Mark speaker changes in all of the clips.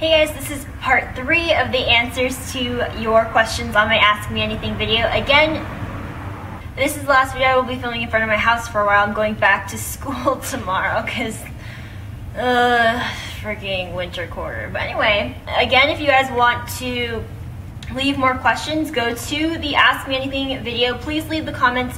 Speaker 1: Hey guys, this is part 3 of the answers to your questions on my Ask Me Anything video. Again, this is the last video I will be filming in front of my house for a while. I'm going back to school tomorrow because freaking winter quarter. But anyway, again, if you guys want to leave more questions, go to the Ask Me Anything video. Please leave the comments,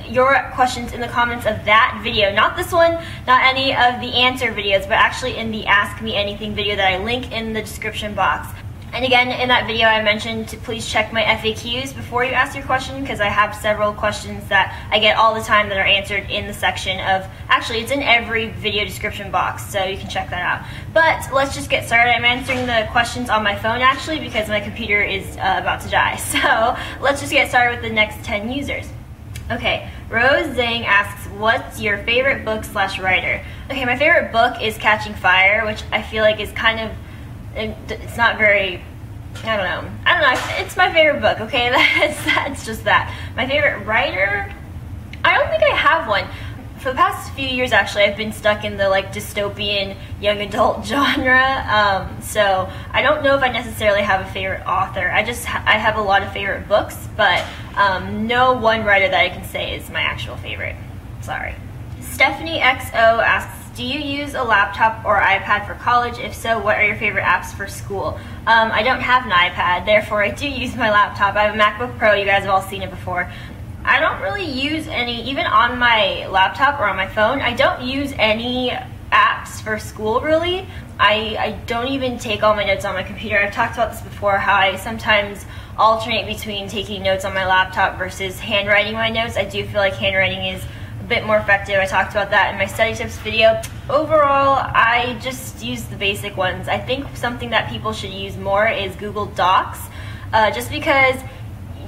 Speaker 1: your questions in the comments of that video. Not this one, not any of the answer videos, but actually in the Ask Me Anything video that I link in the description box. And again, in that video I mentioned to please check my FAQs before you ask your question, because I have several questions that I get all the time that are answered in the section of, actually it's in every video description box, so you can check that out. But let's just get started. I'm answering the questions on my phone actually because my computer is about to die. So let's just get started with the next 10 users. Okay, Rose Zhang asks, what's your favorite book / writer? Okay, my favorite book is Catching Fire, which I feel like is kind of, it's not very, I don't know, it's my favorite book, okay, that's just that. My favorite writer, I don't think I have one. For the past few years actually, I've been stuck in the like dystopian young adult genre, so I don't know if I necessarily have a favorite author. I have a lot of favorite books, but no one writer that I can say is my actual favorite. Sorry. Stephanie XO asks, do you use a laptop or iPad for college? If so, what are your favorite apps for school? I don't have an iPad, therefore I do use my laptop. I have a MacBook Pro, you guys have all seen it before. I don't really use any, even on my laptop or on my phone, I don't use any apps for school really. I don't even take all my notes on my computer. I've talked about this before, how I sometimes alternate between taking notes on my laptop versus handwriting my notes. I do feel like handwriting is a bit more effective. I talked about that in my study tips video. Overall, I just use the basic ones. I think something that people should use more is Google Docs, just because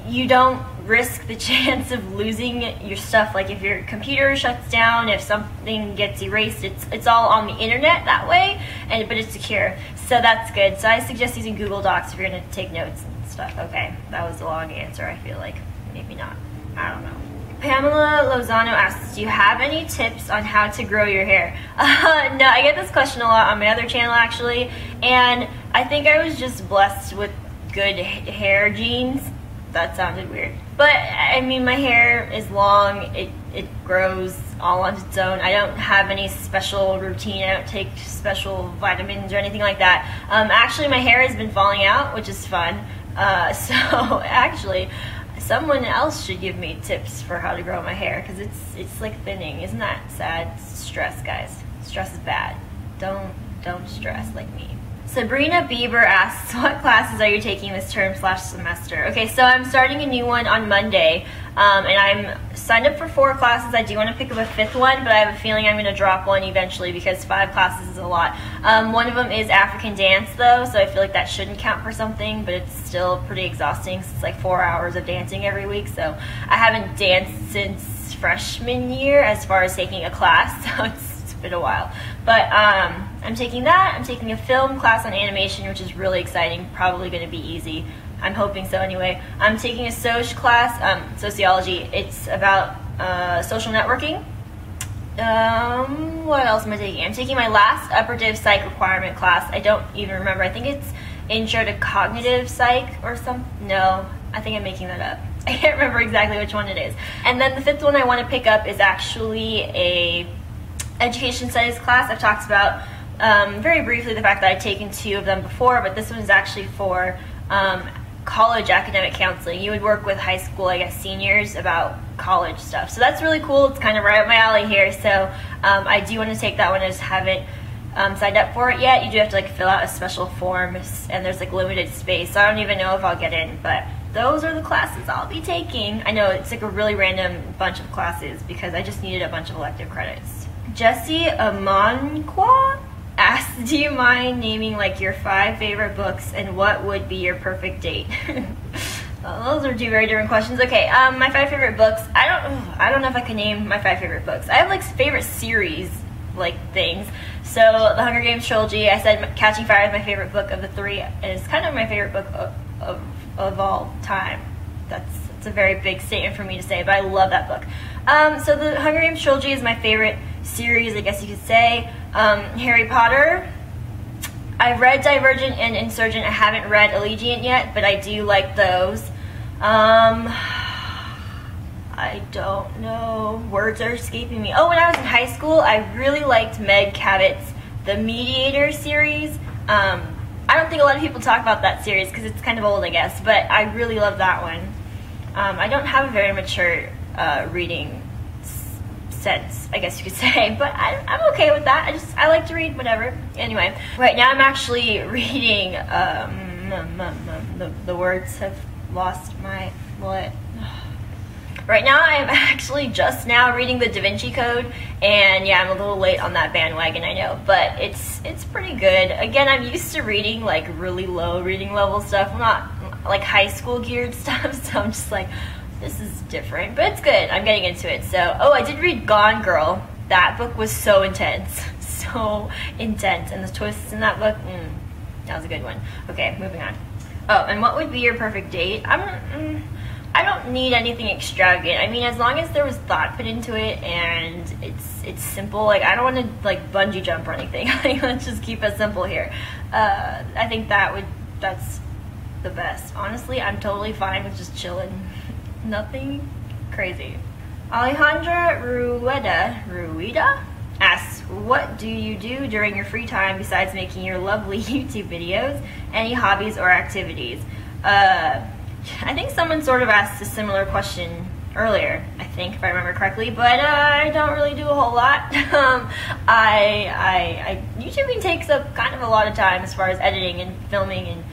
Speaker 1: you don't risk the chance of losing your stuff. Like if your computer shuts down, if something gets erased, it's all on the internet that way, but it's secure, so that's good. So I suggest using Google Docs if you're going to take notes and stuff. Okay, that was a long answer, I feel like. Maybe not, I don't know. Pamela Lozano asks, do you have any tips on how to grow your hair? No, I get this question a lot on my other channel actually, and I think I was just blessed with good hair genes. That sounded weird. But, I mean, my hair is long, it grows all on its own. I don't have any special routine, I don't take special vitamins or anything like that. Actually, my hair has been falling out, which is fun. So, actually, someone else should give me tips for how to grow my hair, because it's like thinning. Isn't that sad? It's stress, guys. Stress is bad. Don't stress like me. Sabrina Bieber asks, what classes are you taking this term / semester? Okay, so I'm starting a new one on Monday, and I'm signed up for 4 classes. I do want to pick up a 5th one, but I have a feeling I'm going to drop one eventually because 5 classes is a lot. One of them is African dance though, so I feel like that shouldn't count for something, but it's still pretty exhausting. It's like 4 hours of dancing every week, so I haven't danced since freshman year as far as taking a class, so it's been a while. But I'm taking that. I'm taking a film class on animation, which is really exciting, probably going to be easy. I'm hoping so anyway. I'm taking a Soc class, sociology. It's about social networking. What else am I taking? I'm taking my last upper div psych requirement class. I don't even remember. I think it's Intro to Cognitive Psych or something. No, I think I'm making that up. I can't remember exactly which one it is. And then the 5th one I want to pick up is actually a education studies class. I've talked about very briefly the fact that I've taken 2 of them before, but this one is actually for college academic counseling. You would work with high school, I guess, seniors about college stuff. So that's really cool. It's kind of right up my alley here. So I do want to take that one. I just haven't signed up for it yet. You do have to like fill out a special form, and there's like limited space. So I don't even know if I'll get in, but those are the classes I'll be taking. I know it's like a really random bunch of classes because I just needed a bunch of elective credits. Jesse Amanqua asks, do you mind naming like your 5 favorite books and what would be your perfect date? Those are 2 very different questions. Okay, my 5 favorite books. I don't know if I can name my 5 favorite books. I have like favorite series like things. So the Hunger Games trilogy. I said Catching Fire is my favorite book of the 3, and it's kind of my favorite book of all time. That's a very big statement for me to say, but I love that book. So the Hunger Games trilogy is my favorite series, I guess you could say. Harry Potter, I've read Divergent and Insurgent. I haven't read Allegiant yet, but I do like those. I don't know. Words are escaping me. Oh, when I was in high school, I really liked Meg Cabot's The Mediator series. I don't think a lot of people talk about that series because it's kind of old, I guess, but I really love that one. I don't have a very mature reading sense, I guess you could say, but I'm okay with that. I like to read whatever. Anyway, right now I'm actually reading, the words have lost my, what? Right now I'm actually just now reading the Da Vinci Code, and yeah, I'm a little late on that bandwagon, I know, but it's pretty good. Again, I'm used to reading like really low reading level stuff. I'm not like high school geared stuff, so I'm just like, this is different, but it's good. I'm getting into it. So, oh, I did read Gone Girl. That book was so intense, so intense, and the twists in that book, that was a good one. Okay, moving on. Oh, and what would be your perfect date? I don't need anything extravagant. I mean, as long as there was thought put into it and it's simple. Like, I don't want to like bungee jump or anything. Like, let's just keep it simple here. I think that's the best. Honestly, I'm totally fine with just chilling. Nothing crazy. Alejandra Rueda asks, what do you do during your free time besides making your lovely YouTube videos? Any hobbies or activities? I think someone sort of asked a similar question earlier, I think, if I remember correctly, but I don't really do a whole lot. YouTubing takes up kind of a lot of time as far as editing and filming and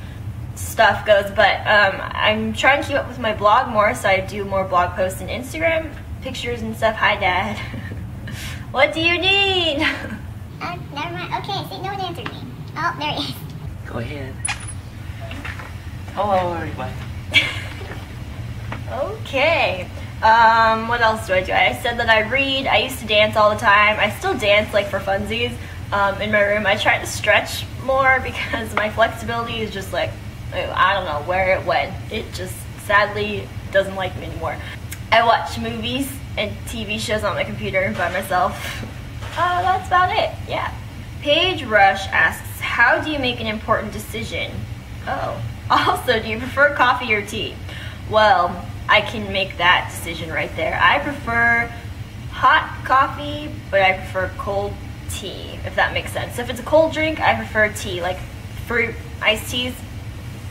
Speaker 1: stuff goes, but I'm trying to keep up with my blog more, so I do more blog posts and Instagram pictures and stuff. Hi, Dad. What do you need?
Speaker 2: Never mind. Okay, see, no one answered me. Oh, there he is.
Speaker 3: Go ahead. Hello, everybody.
Speaker 1: Okay. What else do? I said that I read. I used to dance all the time. I still dance like for funsies in my room. I try to stretch more because my flexibility is just like, I don't know where it went. It just sadly doesn't like me anymore. I watch movies and TV shows on my computer by myself. That's about it. Yeah. Paige Rush asks, how do you make an important decision? Oh. Also, do you prefer coffee or tea? Well, I can make that decision right there. I prefer hot coffee, but I prefer cold tea, if that makes sense. So if it's a cold drink, I prefer tea, like fruit iced teas,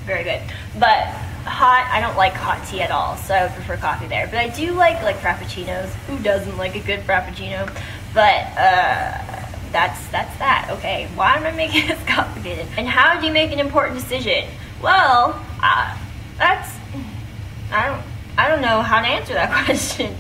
Speaker 1: very good. But hot, I don't like hot tea at all, so I would prefer coffee there. But I do like frappuccinos. Who doesn't like a good frappuccino? But that's that. Okay, why am I making this complicated? And how do you make an important decision? Well, I don't know how to answer that question.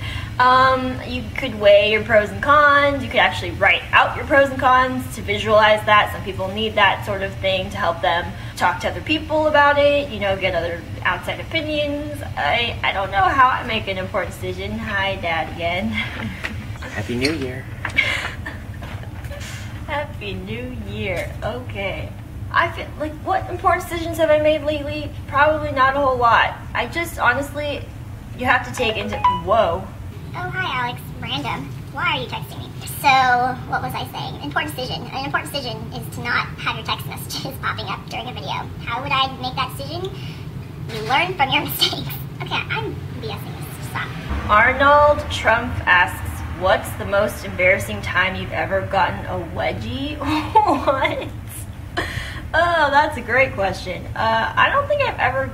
Speaker 1: You could weigh your pros and cons. You could actually write out your pros and cons to visualize that. Some people need that sort of thing to help them talk to other people about it, you know, get other outside opinions. I don't know how I make an important decision. Hi, Dad, again.
Speaker 3: Happy New Year.
Speaker 1: Happy New Year. Okay. I feel like, what important decisions have I made lately? Probably not a whole lot. I just, honestly, you have to take into, whoa.
Speaker 2: Oh, hi, Alex. Random. Why are you texting me? So, what was I saying? Important decision. An important decision is to not have your text messages popping up during a video. How would I make that decision? You learn from your mistakes. Okay, I'm BSing this. Stop.
Speaker 1: Arnold Trump asks, what's the most embarrassing time you've ever gotten a wedgie? What? Oh, that's a great question. I don't think I've ever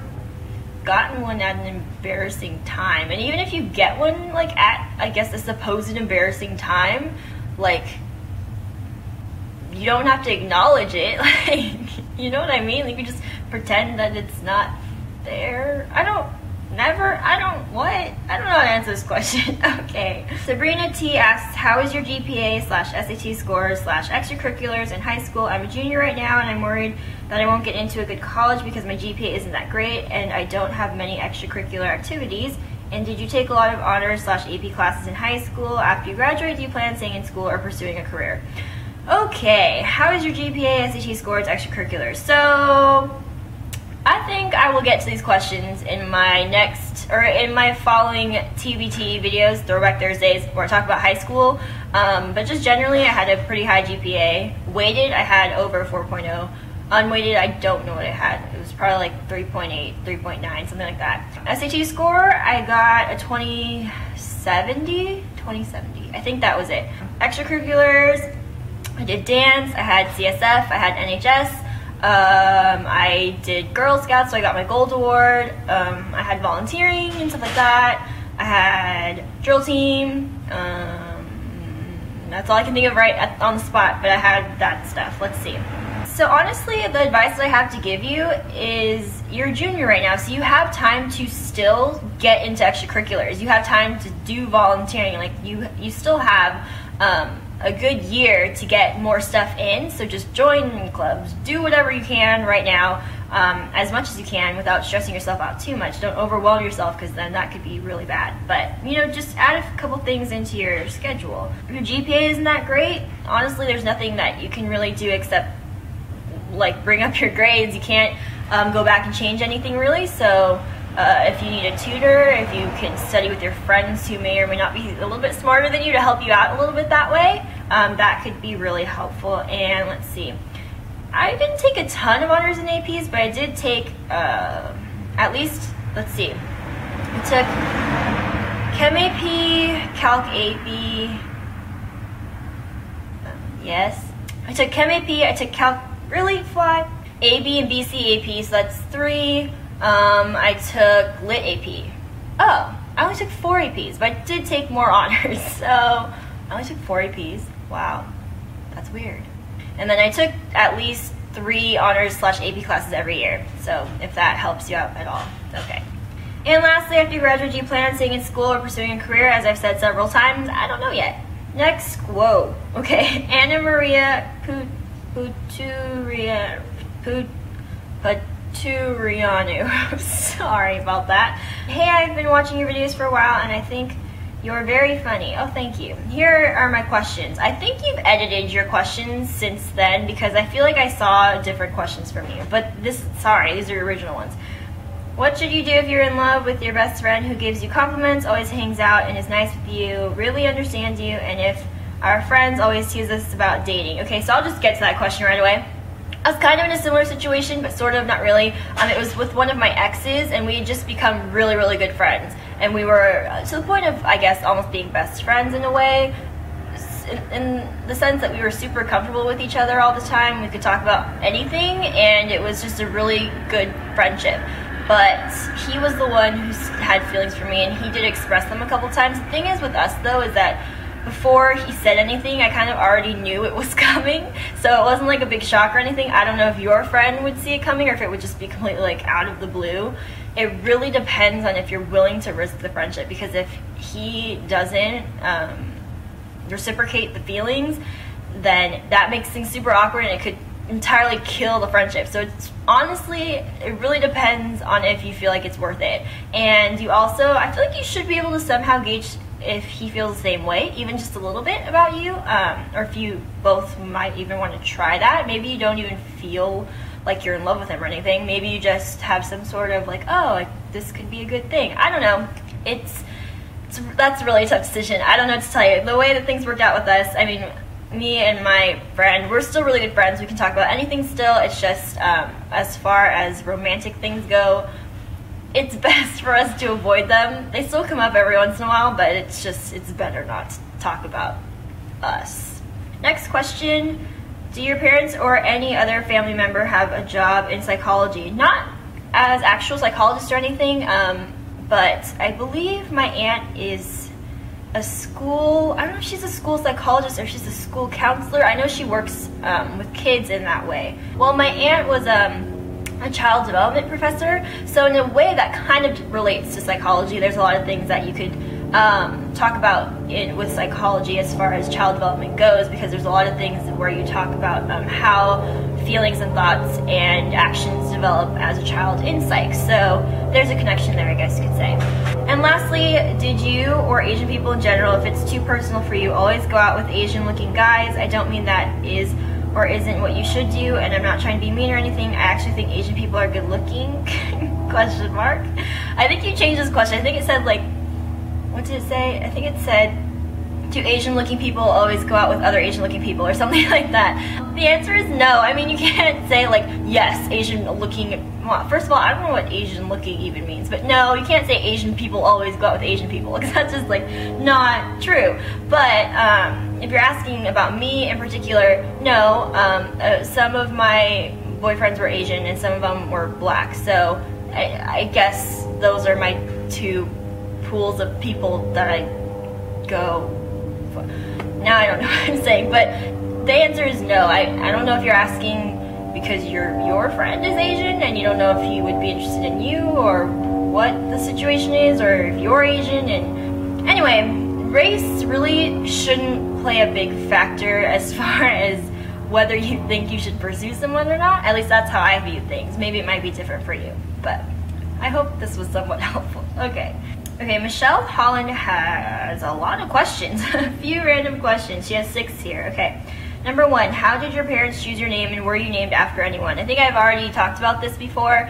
Speaker 1: gotten one at an embarrassing time. And even if you get one, like, at, I guess, a supposed embarrassing time, like, you don't have to acknowledge it. Like, you know what I mean? Like, you just pretend that it's not there. I don't know how to answer this question. Okay. Sabrina T asks, how is your GPA / SAT scores / extracurriculars in high school? I'm a junior right now and I'm worried that I won't get into a good college because my GPA isn't that great and I don't have many extracurricular activities. And did you take a lot of honors / AP classes in high school? After you graduate, do you plan on staying in school or pursuing a career? Okay, how is your GPA, SAT scores, extracurriculars? So, I think I will get to these questions in my following TBT videos, Throwback Thursdays, where I talk about high school. But just generally, I had a pretty high GPA. Weighted, I had over 4.0. Unweighted, I don't know what I had. It was probably like 3.8, 3.9, something like that. SAT score, I got a 2070. I think that was it. Extracurriculars, I did dance, I had CSF, I had NHS, I did Girl Scouts, so I got my gold award. I had volunteering and stuff like that. I had drill team. That's all I can think of right on the spot, but I had that stuff. Let's see. So honestly, the advice that I have to give you is you're a junior right now, so you have time to still get into extracurriculars. You have time to do volunteering. Like you still have a good year to get more stuff in, so just join clubs, do whatever you can right now, as much as you can without stressing yourself out too much. Don't overwhelm yourself, because then that could be really bad. But you know, just add a couple things into your schedule. If your GPA isn't that great, honestly there's nothing that you can really do except like bring up your grades. You can't go back and change anything really, so if you need a tutor, if you can study with your friends who may or may not be a little bit smarter than you to help you out a little bit that way, that could be really helpful. And let's see, I didn't take a ton of honors and APs, but I did take at least, let's see, I took Chem AP, Calc AP, yes, I took Chem AP, I took Calc, really, fly, AB and BC AP, so that's 3. I took Lit AP. Oh, I only took 4 APs, but I did take more honors, so I only took 4 APs. Wow, that's weird. And then I took at least 3 honors/AP classes every year, so if that helps you out at all, okay. And lastly, after you graduate, do you plan on staying in school or pursuing a career? As I've said several times, I don't know yet. Next, whoa, okay, Anna Maria Paturianu. Sorry about that. Hey, I've been watching your videos for a while and I think you're very funny. Oh, thank you. Here are my questions. I think you've edited your questions since then, because I feel like I saw different questions from you. But sorry, these are your original ones. What should you do if you're in love with your best friend who gives you compliments, always hangs out and is nice with you, really understands you, and if our friends always tease us about dating? Okay, so I'll just get to that question right away. I was kind of in a similar situation, but sort of not really. It was with one of my exes, and we had just become really, really good friends. And we were to the point of, I guess, almost being best friends in a way, in the sense that we were super comfortable with each other all the time. We could talk about anything, and it was just a really good friendship. But he was the one who had feelings for me, and he did express them a couple times. The thing is with us, though, is that before he said anything, I kind of already knew it was coming, so it wasn't like a big shock or anything. I don't know if your friend would see it coming or if it would just be completely like out of the blue. It really depends on if you're willing to risk the friendship, because if he doesn't reciprocate the feelings, then that makes things super awkward and it could entirely kill the friendship. So it's honestly, it really depends on if you feel like it's worth it. And you also, I feel like you should be able to somehow gauge if he feels the same way, even just a little bit about you, or if you both might even want to try that. Maybe you don't even feel like you're in love with him or anything. Maybe you just have some sort of like, oh, like, this could be a good thing. I don't know. That's a really tough decision. I don't know what to tell you. The way that things worked out with us, I mean, me and my friend, we're still really good friends. We can talk about anything still. It's just, as far as romantic things go, it's best for us to avoid them. They still come up every once in a while, but it's better not to talk about us. Next question, do your parents or any other family member have a job in psychology? Not as actual psychologists or anything, but I believe my aunt is a school, I don't know if she's a school psychologist or she's a school counselor. I know she works with kids in that way. Well, my aunt was a child development professor, so in a way that kind of relates to psychology. There's a lot of things that you could talk about with psychology as far as child development goes, because there's a lot of things where you talk about how feelings and thoughts and actions develop as a child in psych. So there's a connection there, I guess you could say. And lastly, did you or Asian people in general, if it's too personal for you, always go out with Asian looking guys? I don't mean that is or isn't what you should do, and I'm not trying to be mean or anything. I actually think Asian people are good looking. Question mark. I think you changed this question. I think it said like, what did it say? I think it said, do Asian looking people always go out with other Asian looking people or something like that? The answer is no. I mean, you can't say like, yes, Asian looking, well, first of all, I don't know what Asian looking even means, but no, you can't say Asian people always go out with Asian people, because that's just like not true. But if you're asking about me in particular, no, some of my boyfriends were Asian and some of them were black, so I guess those are my two pools of people that I go. Now I don't know what I'm saying, but the answer is no. I don't know if you're asking because your friend is Asian and you don't know if he would be interested in you, or what the situation is, or if you're Asian. And anyway, race really shouldn't play a big factor as far as whether you think you should pursue someone or not. At least that's how I view things. Maybe it might be different for you, but I hope this was somewhat helpful. Okay, Michelle Holland has a lot of questions, a few random questions. She has 6 here. Okay, number 1, how did your parents choose your name, and were you named after anyone? I think I've already talked about this before.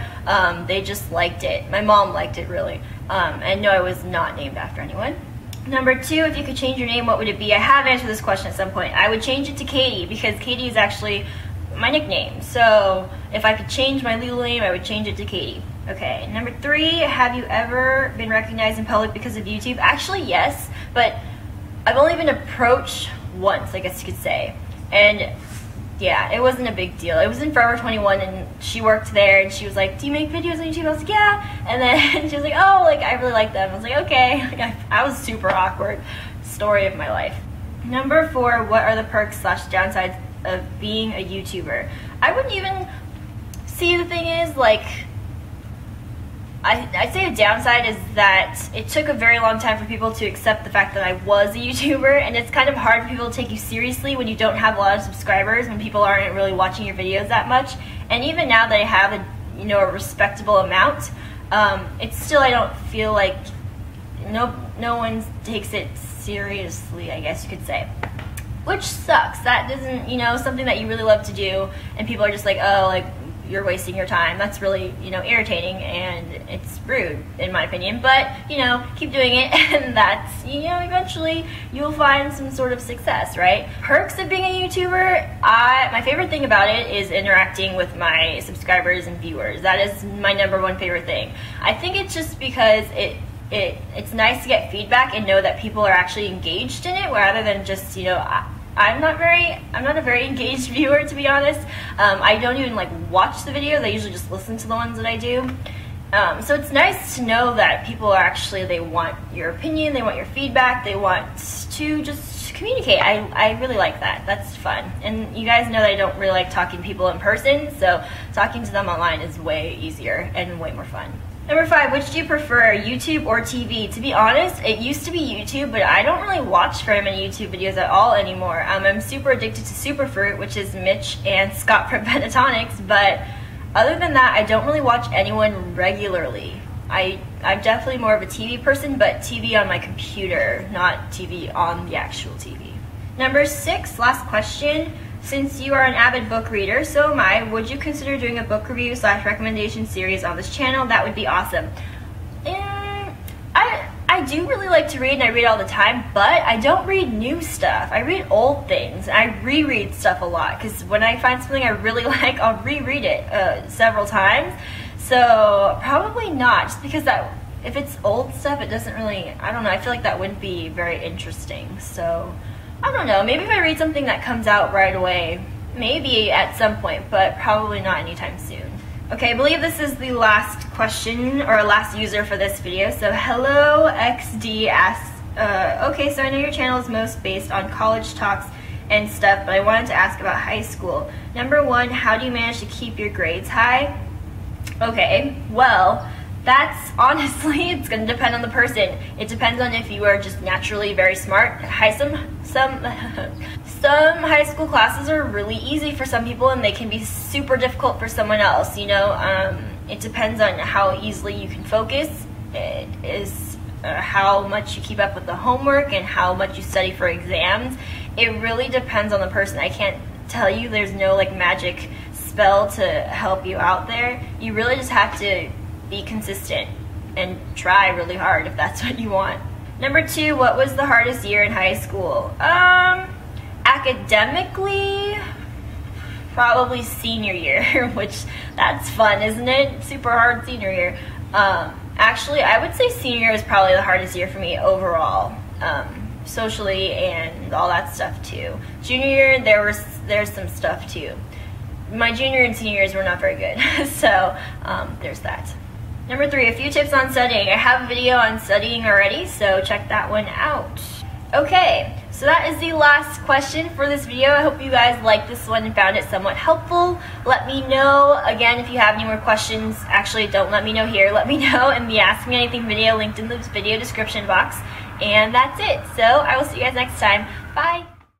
Speaker 1: They just liked it. My mom liked it, really. And no, I was not named after anyone. Number 2, if you could change your name, what would it be? I have answered this question at some point. I would change it to Katie, because Katie is actually my nickname. So if I could change my legal name, I would change it to Katie. Okay, number 3, have you ever been recognized in public because of YouTube? Actually, yes, but I've only been approached once, I guess you could say. And yeah, it wasn't a big deal. It was in Forever 21, and she worked there, and she was like, do you make videos on YouTube? I was like, yeah. And then she was like, oh, like, I really like them. I was like, okay. Like, I was super awkward. Story of my life. Number 4, what are the perks/downsides of being a YouTuber? I wouldn't even see, the thing is, like, I'd say a downside is that it took a very long time for people to accept the fact that I was a YouTuber, and it's kind of hard for people to take you seriously when you don't have a lot of subscribers, when people aren't really watching your videos that much. And even now that I have a respectable amount, it's still, I don't feel like no one takes it seriously, I guess you could say. Which sucks. That isn't, something that you really love to do, and people are just like, oh, like, you're wasting your time. That's really, irritating, and it's rude, in my opinion. But, keep doing it, and that's, eventually you'll find some sort of success, right? Perks of being a YouTuber, my favorite thing about it is interacting with my subscribers and viewers. That is my #1 favorite thing. I think it's just because it's nice to get feedback and know that people are actually engaged in it, rather than just, I'm not a very engaged viewer, to be honest. I don't even watch the videos. I usually just listen to the ones that I do. So it's nice to know that people are actually, they want your opinion, they want your feedback, they want to just communicate. I really like that. That's fun. And you guys know that I don't really like talking to people in person, so talking to them online is way easier and way more fun. Number 5, which do you prefer, YouTube or TV? To be honest, it used to be YouTube, but I don't really watch very many YouTube videos at all anymore. I'm super addicted to Superfruit, which is Mitch and Scott from Pentatonics, but other than that, I don't really watch anyone regularly. I'm definitely more of a TV person, but TV on my computer, not TV on the actual TV. Number 6, last question. Since you are an avid book reader, so am I, would you consider doing a book review / recommendation series on this channel? That would be awesome. I do really like to read, and I read all the time, but I don't read new stuff. I read old things. I reread stuff a lot, because when I find something I really like, I'll reread it several times. So probably not, just because if it's old stuff, it doesn't really, I don't know, I feel like that wouldn't be very interesting. So I don't know, maybe if I read something that comes out right away, maybe at some point, but probably not anytime soon. Okay, I believe this is the last question, or last user for this video. So Hello XD asks, okay, so I know your channel is most based on college talks and stuff, but I wanted to ask about high school. Number 1, how do you manage to keep your grades high? Okay, well, that's honestly, it's going to depend on the person. It depends on if you are just naturally very smart. Some high school classes are really easy for some people, and they can be super difficult for someone else. It depends on how easily you can focus. It is how much you keep up with the homework and how much you study for exams. It really depends on the person. I can't tell you, there's no magic spell to help you out there. You really just have to be consistent and try really hard if that's what you want. Number 2, what was the hardest year in high school? Academically, probably senior year, which that's fun, isn't it? Super hard senior year. Actually, I would say senior year was probably the hardest year for me overall, socially and all that stuff too. Junior year, there's some stuff too. My junior and senior years were not very good, so there's that. Number 3, a few tips on studying. I have a video on studying already, so check that one out. Okay, so that is the last question for this video. I hope you guys liked this one and found it somewhat helpful. Let me know, again, if you have any more questions. Actually, don't let me know here. Let me know in the Ask Me Anything video linked in the video description box. And that's it. So I will see you guys next time. Bye.